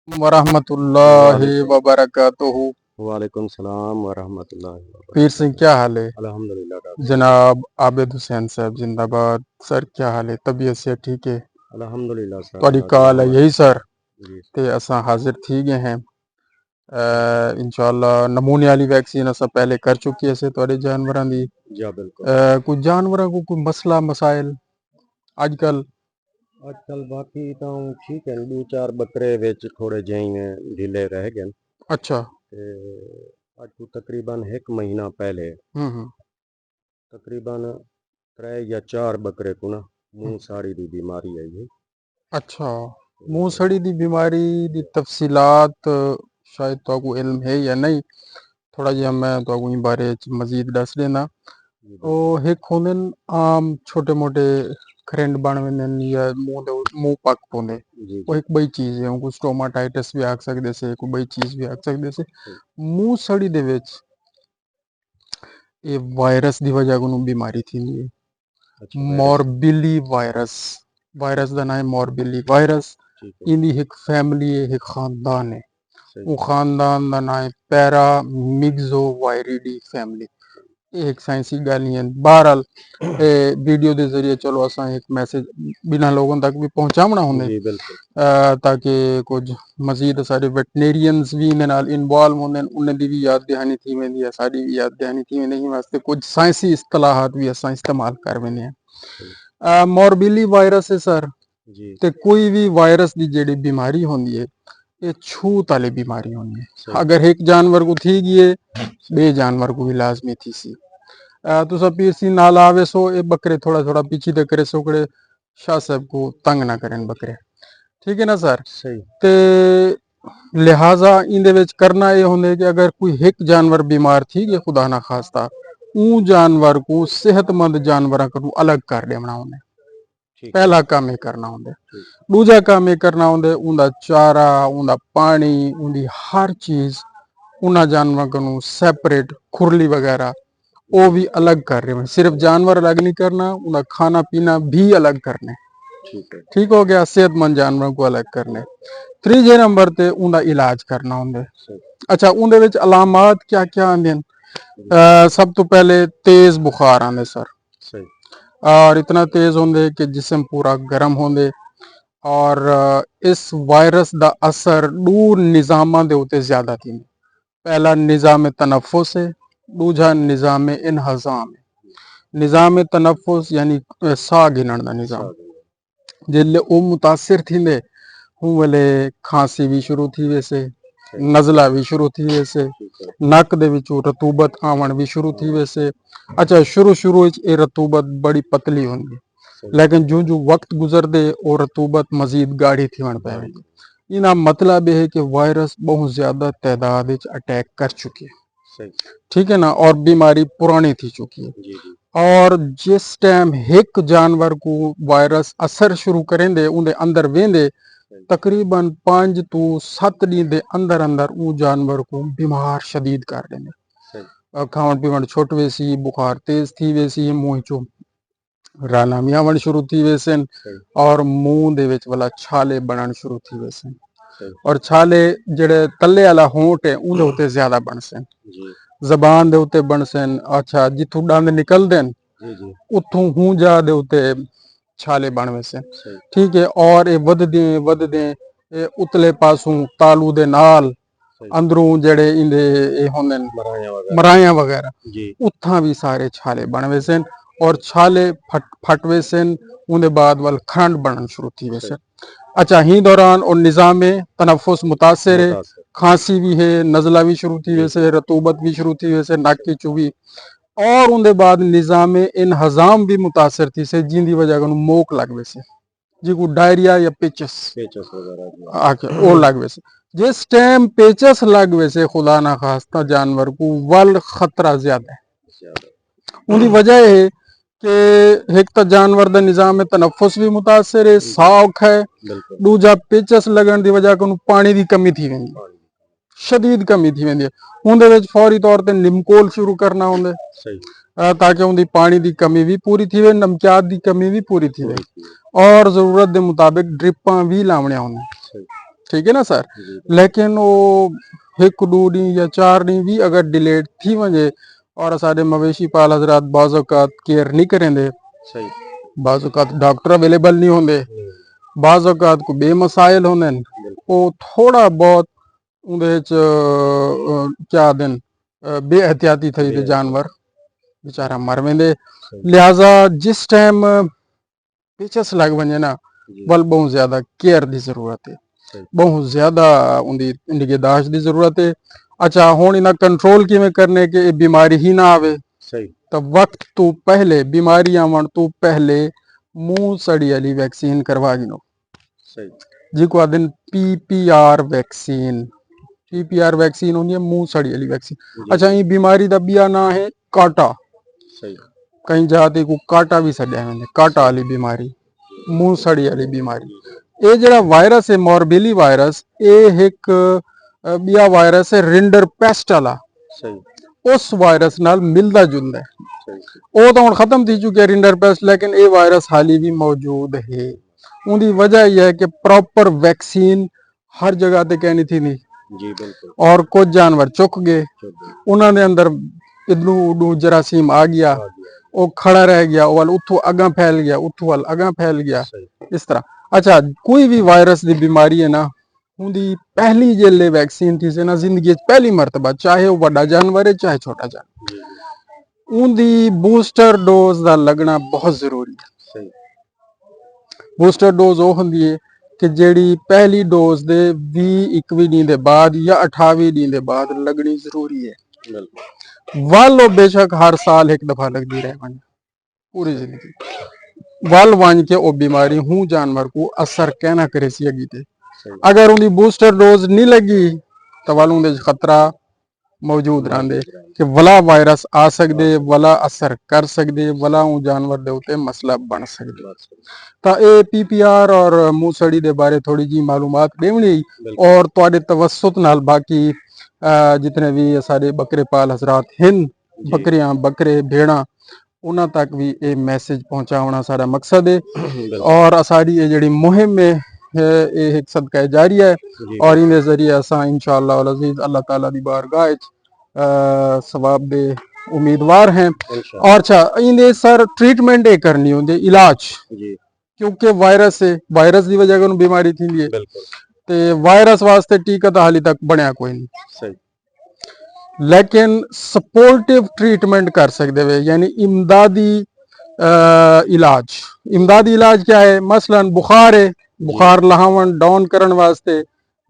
वरहमतुल्लाहि वालेकुम वबरकातुहू। वालेकुम सलाम वरहमतुल्लाहि पीर वबरकातुहू। सिंह क्या हाल है? अल्हम्दुलिल्लाह डॉक्टर साहब। जनाब आबिद हुसैन साहब जिंदाबाद। सर क्या हाल है? तबीयत से ठीक है? अल्हम्दुलिल्लाह सर थोड़ी अल्लाह दी कॉल है रहमत यही है। सर जी सर। ते असा हाजिर थी गए हैं। इंशाल्लाह नमूने वाली वैक्सीन असा पहले कर चुकी है थोड़े जानवरों की। जी बिल्कुल। कुछ जानवरों को कोई मसला मसाइल अजकल आजकल बाकी तो ठीक है, दो चार बकरे विच थोड़े ਜਿਹੇ ढीले रह गए अच्छा। ते अज तो तकरीबन एक महीना पहले हम्म। तकरीबन 3 या 4 बकरे को ना मुंह साड़ी दी बीमारी आई है। अच्छा, मूंह सड़ी दी बीमारी दी तफसीलात शायद तो इल्म है या नहीं? थोड़ा जिहा मैं तो बारे च मजीद दस देना। जी ओ बिल्कुल। हिक होंदे आम छोटे मोटे खरिंड बन वेंदे या मूंह पक पोंदे। जी वो जी। एक बड़ी चीज़ है उनको स्टोमाटाइटिस भी आख सकदे से कोई बड़ी चीज़ भी आख सकदे से। सही। मूंह सड़ी दे विच ये वायरस दी वजह कोनों बीमारी थींदी है। अच्छा वायरस। मॉर्बिली वायरस ठीक वायरस है। दा नाम है मॉर्बिली वायरस। ठीक है। इंदी एक फैमिली है एक खानदान है। सही। वो खानदान दा नाम है पैरा मिक्सो वायरिडी फैमिली। ये एक साइंसी गल नहीं है। बहरहाल वीडियो के जरिए चलो असा एक मैसेज बिना लोगों तक भी पहुंचावना होंगे जी बिल्कुल। ताकि कुछ मजीद सारे वेटनेरियंस भी इन्हें नाल इन्वॉल्व होंगे उन्हें दी भी याद दहानी थी वेंदी है साड़ी भी याद दहानी थी वेंदी वास्ते कुछ साइंसी इस्तलाहात भी असा इस्तेमाल कर वेंदे सही। हैं। मॉर्बिली वायरस है सर जी। ते कोई भी वायरस की जेड़ी बीमारी होंदी है ये छूत वाली बीमारी होंदी है। सही। अगर एक जानवर को थी गई है बे जानवर को भी लाजमी थी सी। तुसा पीर सी नाल आवे सो ये बकरे थोड़ा थोड़ा पीछे तक करे सोकड़े शाह साहब को तंग ना करें बकरे। ठीक है ना सर? सही। ते लिहाजा इंदे विच करना ये होंदे कि अगर कोई एक जानवर बीमार थी गया खुदा ना खास्ता ऊ जानवर को सेहतमंद जानवर को अलग कर देना होंदे। ठीक है। पहला काम ये करना होंदे। ठीक। दूजा काम ये करना होंदे उनका चारा उनका पानी उनकी हर चीज उन्हें जानवर को सैपरेट खुरली वगैरह वो जी। भी अलग कर रहे हैं। सिर्फ जानवर अलग नहीं करना उनका खाना पीना भी अलग करना। ठीक है। ठीक हो गया। सेहतमंद जानवरों को अलग करने। तीजे नंबर ते उनका इलाज करना होंगे। सही। अच्छा उनदे विच अलामात क्या क्या आंदे जी। सब तो पहले तेज बुखार आंदे सर सही। और इतना तेज होंगे कि जिस्म पूरा गर्म होंगे और इस वायरस का असर दूर निज़ामां दे उत्ते ज्यादा थी। पहला निज़ाम तनफुस है। दूजा निज़ाम इनहज़ाम है। निज़ाम तनफुस यानी साह गिनण का निज़ाम साधु। जिसले वो मुतासिर थींदे हूँ वेले खांसी भी शुरू थी वैसे सही। नज़ला भी शुरू थी वैसे ठीक है। नक दे विचों रतूबत आवण भी शुरू थी हाँ। वैसे। अच्छा शुरू विच ये रतूबत बड़ी पतली होंगी सही। लेकिन जो जो वक्त गुजरदे वो रतूबत मजीद गाढ़ी थीवण पै गाड़ी। वेंदी। इना मतलब यह है कि वायरस बहुत ज्यादा तादाद विच अटैक कर चुकी है। सही। ठीक है ना? और बीमारी पुरानी थी चुकी है। जी जी। और जिस टाइम एक जानवर को वायरस असर शुरू करेंदे उनके अंदर वेंदे सही। तकरीबन 5 तो 7 दिन के अंदर अंदर वो जानवर को बीमार शदीद कर सही। देंगे। खावन पीवन छुट वेसी बुखार तेज थी वेसी मुंह चो रालामी आवण शुरू थी वेसन सही। और मुंह दे विच वाला छाले बनन शुरू थी वेसन। सही। और छाले जेड़े तले वाला होंठ है उनदे उत्ते ज्यादा बनसन। जी जबान दे उत्ते बनसन। अच्छा जिथों दंद निकलदे न जी। जी। उथों हूंजा दे उत्ते छाले बन वैसे। सही। ठीक है। और ये वधदे ये उतले पासों तालू दे नाल सही। अंदरों जेड़े इंदे ये होंदे न मराया वगैरह। मराया वगैरह जी। उत्थां भी सारे छाले बन वैसे और छाले फट वैसे उनके बाद वाल खंड बनन शुरू थी सही। वैसे। अच्छा ही दौरान और निज़ाम तनफुस मुतासर है। मुतासर। खांसी भी है नज़ला भी शुरू थी जी जी। वैसे रतूबत भी शुरू थी वैसे नक की चुभी और उनके बाद निज़ाम इनहज़ाम भी मुतासर थी से जिंदी वजह को मोक लग वैसे जी को डायरिया या पेचस पेचस वगैरह जी। आके ओ लग वैसे। जिस टाइम पेचस लग वैसे खुदा ना खास्ता जानवर को वल खतरा ज्यादा है। ज्यादा। उनकी वजह है कि एक तो जानवर का निज़ाम तनफुस भी मुतासर है जी। साह औखा है। बिल्कुल। दूजा पेचस लगन की वजह को पानी की कमी थी वेंदी पानी। शदीद कमी थी वेंदी है। उनदे विच फौरी तौर पर निमकोल शुरू करना होंगे सही। ताकि उनकी पानी की कमी भी पूरी थी वे नमकियात की कमी भी पूरी थी वे पूरी थी। और जरूरत के मुताबिक ड्रिपां भी लावणियां होंगे। सही। ठीक है ना सर। जी लेकिन वो हिकु ॾू ॾींहुं या 4 ॾींहुं भी अगर डिलेड थी वञे और असांजे मवेशी पाल हज़रात बाज़ औक़ात केयर नहीं करेंदे, सही बाज़ औक़ात डॉक्टर अवेलेबल नहीं होंदे, नहीं बाज़ औक़ात को बे मसाइल होंदे न, बिल्कुल वो थोड़ा बहुत उहदे च क्या दिन बेएहतियाती थई ते बेहद जानवर बेचारा मर वेंदे। सही लिहाजा जिस टाइम पेचस लग वञे ना, जी वल बहुत ज्यादा केयर की जरूरत है, सही बहुत ज्यादा उनकी निगहदाश्त की जरूरत है। अच्छा हुण इन्हां कंट्रोल किवें करने कि ये बीमारी ही ना आवे, सही तो वक्त तो पहले बीमारी आवन तो पहले मुंह सड़ी वाली वैक्सीन करवा गिनो, सही जिको आदन PPR वैक्सीन। PPR वैक्सीन होंदी है मुंह सड़ी वाली वैक्सीन। जी अच्छा जी ये बीमारी का बिया ना है काटा, सही कई जाति को काटा भी सड्या वेंदे, काटा सही वाली बीमारी, जी मुंह सड़ी वाली बीमारी। जी जी ये जड़ा वायरस है मॉर्बिली वायरस, ये एक बिया वायरस है रिंडर पेस्ट वाला, सही उस वायरस नाल मिलदा जुलदा है। सही सही वो तो हुण खत्म थी चुकी है रिंडर पेस्ट, लेकिन ये वायरस हाली भी मौजूद है। उनकी वजह यह है कि प्रॉपर वैक्सीन हर जगह ते कहनी थी नहीं, जी बिल्कुल और कुछ जानवर चुक गए, चौधरी उन्होंने अंदर इदू उडू जरासीम आ गया, आ गया वो खड़ा रह गया, वो उथू अगा फैल गया, उथू वाल अगा फैल गया, सही इस तरह। अच्छा कोई भी वायरस की बीमारी है ना, उनकी पहली जेले वैक्सीन थी से ना जिंदगी पहली मरतबा, चाहे वो बड़ा जानवर है चाहे छोटा जानवर, जी जी उनकी बूस्टर डोज का लगना बहुत जरूरी है। सही बूस्टर डोज वो होंदी है कि जेड़ी पहली डोज दे 20-21 दिन के बाद या 28 दिन के बाद लगनी जरूरी है। बिल्कुल वल वो बेशक हर साल एक दफा लगती रह वञे पूरी सही जिंदगी, वल वंज के वो बीमारी हूँ जानवर को असर कहना करे सी अगी ते। सही अगर उनकी बूस्टर डोज नहीं लगी तो वल उनदे च खतरा मौजूद रहंदे मौजूद रहेंगे कि वला वायरस आ सकदे, आ सकते वला असर कर सकदे, वला उ जानवर दे उत्ते मसला बन सकदे। बस ਤਾਂ ਇਹ PPR ਔਰ ਮੂਸੜੀ ਦੇ ਬਾਰੇ ਥੋੜੀ ਜੀ ਮਾਲੂਮਾਤ ਦੇਵਣੀ, बिल्कुल और ਤੁਹਾਡੇ ਤਵਸਤ ਨਾਲ ਬਾਕੀ ਜਿਤਨੇ ਵੀ ਸਾਡੇ ਬੱਕਰੇ ਪਾਲ ਹਜ਼ਰਾਤ ਹਨ, जी ਬੱਕਰੀਆਂ ਬੱਕਰੇ ਭੇੜਾਂ, ਉਹਨਾਂ ਤੱਕ ਵੀ ਇਹ ਮੈਸੇਜ ਪਹੁੰਚਾਉਣਾ ਸਾਡਾ ਮਕਸਦ ਹੈ। बिल्कुल और साड़ी ये जड़ी मुहिम है ये एक सदका जारी है, जी और इनके जरिए असा इंशाअल्लाह अल अजीज अल्लाह ताला दी बारगाह च सवाब दे उम्मीदवार हैं। इंशाअल्लाह और अच्छा इनके सर ट्रीटमेंट ये करनी होंदी इलाज, जी क्योंकि वायरस है, वायरस की वजह को बीमारी थी है, बिल्कुल ते वायरस वास्ते टीका तो हाली तक बनया कोई नहीं, सही लेकिन सपोर्टिव ट्रीटमेंट कर सकते वे, यानी इमदादी इलाज। इमदादी इलाज क्या है, मसलन बुखार है, जी बुखार लहावन डाउन करने वास्ते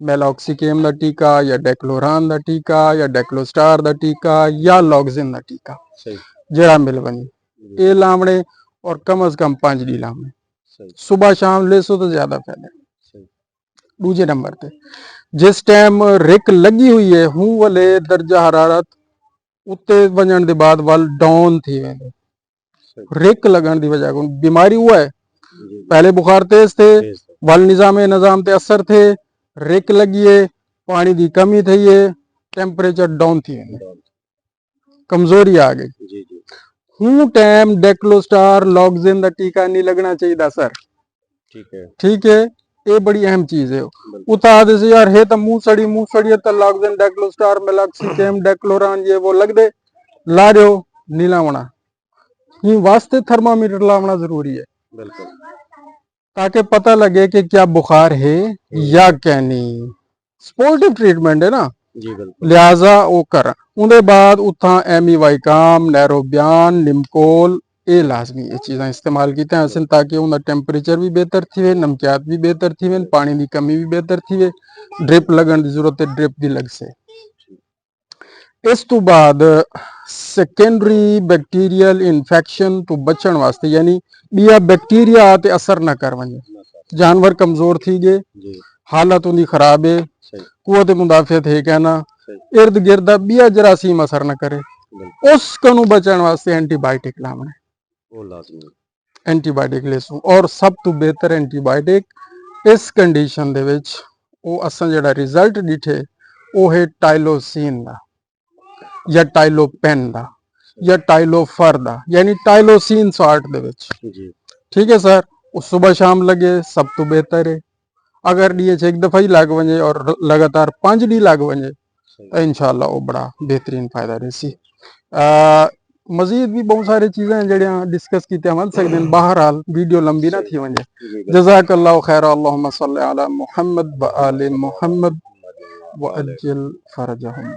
मेलॉक्सीकेम का टीका या डेक्लोरान का टीका या डेक्लोस्टार का टीका या लॉक्सिन का टीका सही जरा मिल बनी, जी ये लामने और कम अज कम 5 डी लामने सही सुबह शाम ले सो तो ज्यादा फायदा। सही दूजे नंबर पे जिस टाइम रिक लगी हुई है हूं वाले दर्जा हरारत उत्ते वजन के बाद वल डाउन थी वेंदे, सही रिक लगन की वजह को बीमारी हुआ है, जी पहले बुखार तेज थे, तेज वल निजाम ते असर थे, रिक लगी है, पानी की कमी थी है, टेम्परेचर डाउन थी वेंदे, डाउन कमजोरी आ गई। जी जी हूं टाइम डेक्लोस्टार लॉक्सिन का टीका नहीं लगना चाहिए सर, ठीक है ठीक है, ये बड़ी अहम चीज है। बिल्कुल उता आदे से यार है तो मुंह सड़ी है तो लॉक्सिन डेक्लोस्टार मेलॉक्सीकेम डेक्लोरान ये वो लग दे ला रहे हो, नहीं लावना, ये वास्ते थर्मामीटर लावना जरूरी है, बिल्कुल ताकि पता लगे कि क्या बुखार है या क्या नहीं। सपोर्टिव ट्रीटमेंट है ना, जी बिल्कुल लिहाजा वो कर उनके बाद उथा एमीवाइकाम नैरोबियान निमकोल ये लाजमी ये चीज़ें इस्तेमाल की हैं ताकि उनका टेम्परेचर भी बेहतर थी वे, नमकियात भी बेहतर थी वे, पानी की कमी भी बेहतर थी वे, ड्रिप लगन की जरूरत है ड्रिप की लग से। इस तो बाद सेकेंडरी बैक्टीरियल इन्फेक्शन तो बचन वास्ते, यानी बिया बैक्टीरिया आते असर न कर वने, जानवर कमजोर थी गए, जी हालत उनकी खराब है, सही कुवत मुदाफियत है कहना, सही इर्द गिर्द बिया जरासीम असर न करे, बिल्कुल उस कनु बचन वास्ते एंटीबायोटिक लावना, वो लाजमी एंटीबायोटिक लेसू, और सब तो बेहतर एंटीबायोटिक इस कंडीशन दे विच वो असां जेड़ा रिजल्ट डिठे वो है टाइलोसिन दा या टाइलोपेन दा या टाइलोफर दा, यानी टाइलोसिन सॉर्ट दे विच, जी ठीक है सर। वो सुबह शाम लगे सब तो बेहतर है। अगर डी एक दफ़ा ही लग वजे और लगातार 5 डी लग वजे सही तो इंशाअल्लाह वो बड़ा बेहतरीन फायदा रही। मजीद भी बहुत सारी चीज़ें जड़ियाँ डिस्कस की वध सकते हैं। बहरहाल वीडियो लंबी ना थी वजे। जी बिल्कुल जज़ाकल्लाहु खैर। अल्लाहुम्मा सल्लि अला मुहम्मद व आले मुहम्मद व वाले अज्जिल फरजहुम।